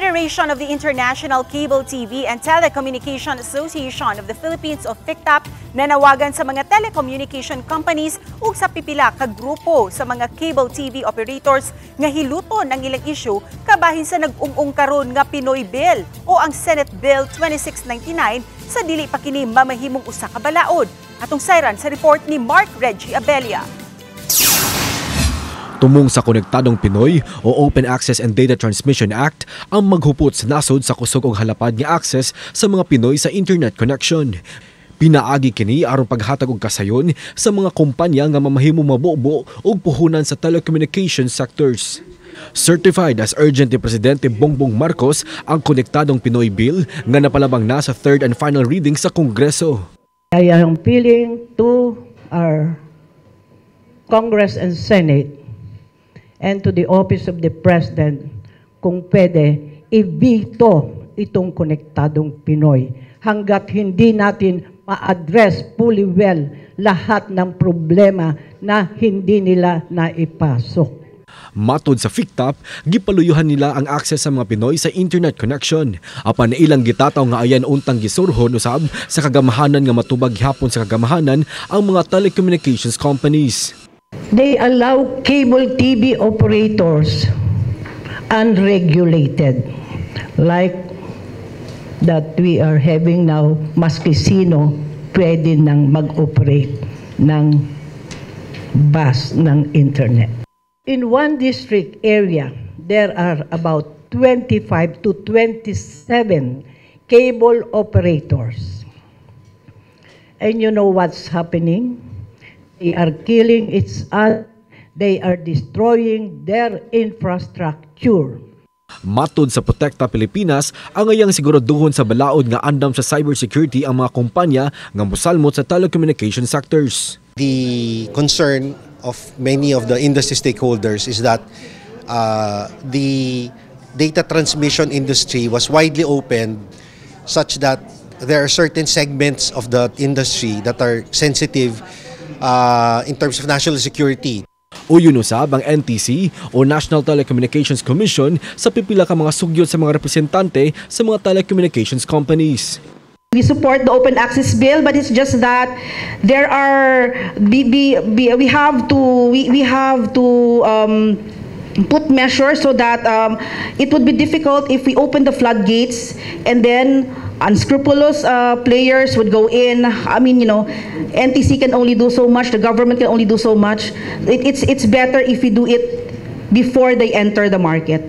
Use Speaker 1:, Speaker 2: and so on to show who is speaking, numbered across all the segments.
Speaker 1: Federation of the International Cable TV and Telecommunication Association of the Philippines of FICTAP nanawagan sa mga telecommunication companies ug sa pipila ka grupo sa mga cable TV operators nga hiluton ang ilang issue kabahin sa nag-ung-ung karon nga Pinoy Bill o ang Senate Bill 2699 sa dili pa kini mamahimong usa ka balaod. Atong sayran sa report ni Mark Reggie Abella.
Speaker 2: Tumong sa Konektadong Pinoy o Open Access and Data Transmission Act ang maghupot sa nasod sa kusog og halapad nga access sa mga Pinoy sa internet connection. Pinaagi kini aron paghatag og kasayon sa mga kompanya nga mamahimong mabubo og puhunan sa telecommunication sectors. Certified as urgent ni Presidente Bongbong Marcos ang Konektadong Pinoy Bill nga napalabang na sa third and final reading sa Kongreso.
Speaker 3: I am appealing to our Congress and Senate and to the Office of the President kung pwede i-veto itong Konektadong Pinoy hanggat hindi natin ma-address fully well lahat ng problema na hindi nila naipasok.
Speaker 2: Matod sa FICTAP, gipaluyuhan nila ang access sa mga Pinoy sa internet connection. Apan ilang gitataw nga ayan untang gisurhon usab sa kagamahanan nga matubag hapon sa kagamahanan ang mga telecommunications companies.
Speaker 3: They allow cable TV operators unregulated like that we are having now. Mas Casino pwede nang mag-operate ng bus ng internet. In one district area, there are about 25 to 27 cable operators. And you know what's happening? They are killing each other. They are destroying their infrastructure.
Speaker 2: Matod sa Protekta Pilipinas, ang ayang siguraduhon sa balaod nga andam sa cybersecurity ang mga kumpanya nga mosalmot sa telecommunication sectors.
Speaker 4: The concern of many of the industry stakeholders is that the data transmission industry was widely opened such that there are certain segments of the industry that are sensitive in terms of national security.
Speaker 2: Uyon usab ang NTC o National Telecommunications Commission sa pipila ka mga sugyot sa mga representante sa mga telecommunications companies.
Speaker 5: We support the open access bill, but it's just that there are we have to put measures so that it would be difficult if we open the floodgates and then unscrupulous players would go in. I mean, you know, NTC can only do so much, the government can only do so much. It's better if we do it before they enter the market.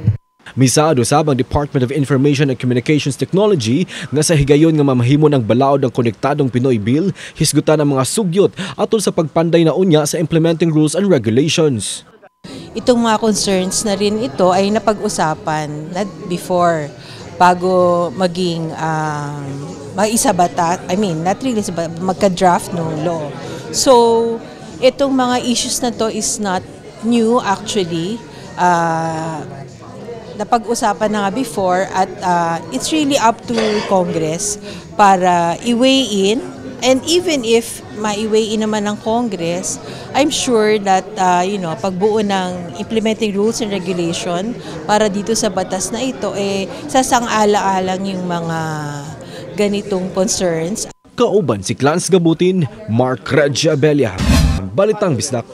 Speaker 2: Misaad usab ang Department of Information and Communications Technology nga sa higayon nga mamahimo ng balaod ang Konektadong Pinoy Bill, hisgutan ang mga sugyot atol sa pagpanday na unya sa implementing rules and regulations.
Speaker 6: Itong mga concerns na rin ito ay napag-usapan na before bago maging maisabata, I mean, not really magka-draft ng law. So, itong mga issues na to is not new actually. Napag-usapan na nga before at it's really up to Congress para i-weigh in, and even if ma-weigh in naman ng Congress, I'm sure that pagbuo ng implementing rules and regulation para dito sa batas na ito sasang-ala-alang yung mga ganitong concerns.
Speaker 2: Kauban si Clarence Gabutin, Mark Reggie Abella, Balitang Bisdak.